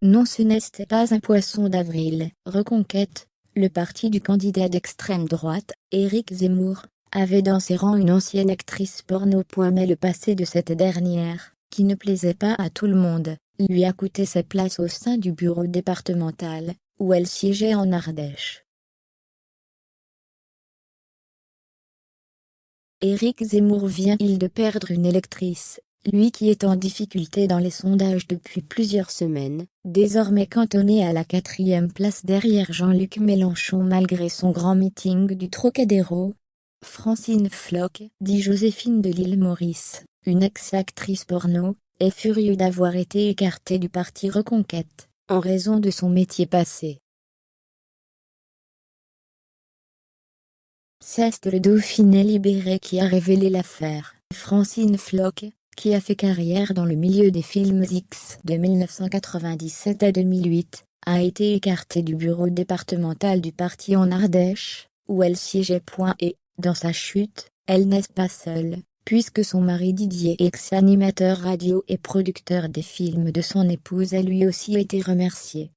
Non, ce n'est pas un poisson d'avril. Reconquête, le parti du candidat d'extrême droite, Éric Zemmour, avait dans ses rangs une ancienne actrice porno. Mais le passé de cette dernière, qui ne plaisait pas à tout le monde, lui a coûté sa place au sein du bureau départemental, où elle siégeait en Ardèche. Éric Zemmour vient-il de perdre une électrice, lui qui est en difficulté dans les sondages depuis plusieurs semaines, désormais cantonné à la 4e place derrière Jean-Luc Mélenchon malgré son grand meeting du Trocadéro. Francine Floch, dit Joséphine de l'Île Maurice, une ex-actrice porno, est furieuse d'avoir été écartée du parti Reconquête, en raison de son métier passé. C'est le Dauphiné libéré qui a révélé l'affaire. Francine Floch, qui a fait carrière dans le milieu des films X de 1997 à 2008, a été écartée du bureau départemental du parti en Ardèche, où elle siégeait. Et, dans sa chute, elle n'est pas seule, puisque son mari Didier, ex-animateur radio et producteur des films de son épouse, a lui aussi été remercié.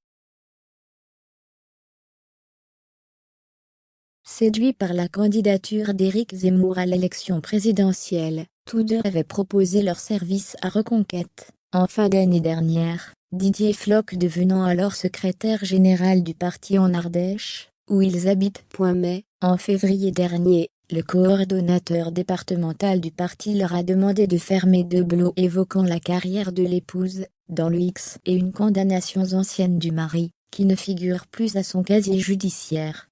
Séduits par la candidature d'Éric Zemmour à l'élection présidentielle, tous deux avaient proposé leur service à Reconquête, en fin d'année dernière, Didier Floch devenant alors secrétaire général du parti en Ardèche, où ils habitent. Mais, en février dernier, le coordonnateur départemental du parti leur a demandé de fermer deux blogs évoquant la carrière de l'épouse, dans le X, et une condamnation ancienne du mari, qui ne figure plus à son casier judiciaire.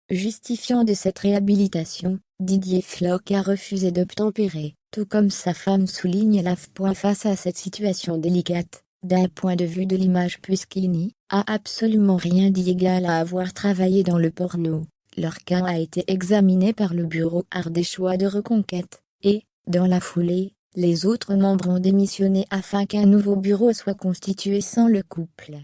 Justifiant de cette réhabilitation, Didier Floch a refusé d'obtempérer, tout comme sa femme, souligne l'AF. Face à cette situation délicate, d'un point de vue de l'image, puisqu'il n'y a absolument rien d'illégal à avoir travaillé dans le porno, leur cas a été examiné par le bureau ardéchois de Reconquête, et, dans la foulée, les autres membres ont démissionné afin qu'un nouveau bureau soit constitué sans le couple.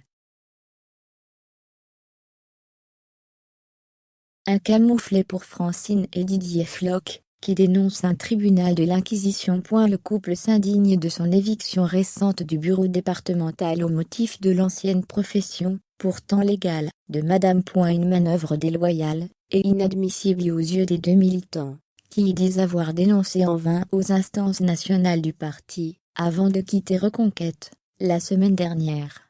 Un camouflet pour Francine et Didier Floch, qui dénonce un tribunal de l'Inquisition. Le couple s'indigne de son éviction récente du bureau départemental au motif de l'ancienne profession, pourtant légale, de Madame. Une manœuvre déloyale, et inadmissible aux yeux des deux militants, qui y disent avoir dénoncé en vain aux instances nationales du parti, avant de quitter Reconquête, la semaine dernière.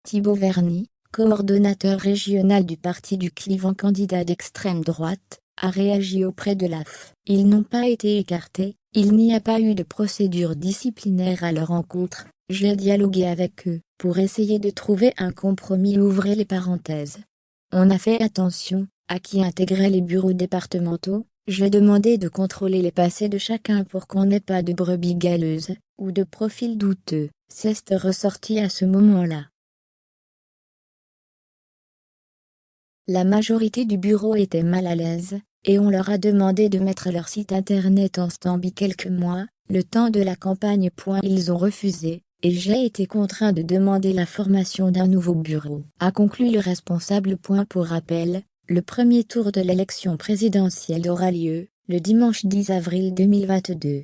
Thibaut Verny, coordonnateur régional du parti du Clivant, candidat d'extrême droite, a réagi auprès de l'AF. Ils n'ont pas été écartés, il n'y a pas eu de procédure disciplinaire à leur encontre, j'ai dialogué avec eux, pour essayer de trouver un compromis. Ouvrez les parenthèses. On a fait attention à qui intégrait les bureaux départementaux, j'ai demandé de contrôler les passés de chacun pour qu'on n'ait pas de brebis galeuses, ou de profils douteux, c'est ressorti à ce moment-là. La majorité du bureau était mal à l'aise, et on leur a demandé de mettre leur site internet en stand-by quelques mois, le temps de la campagne. Ils ont refusé, et j'ai été contraint de demander la formation d'un nouveau bureau, a conclu le responsable. Pour rappel, le premier tour de l'élection présidentielle aura lieu, le dimanche 10 avril 2022.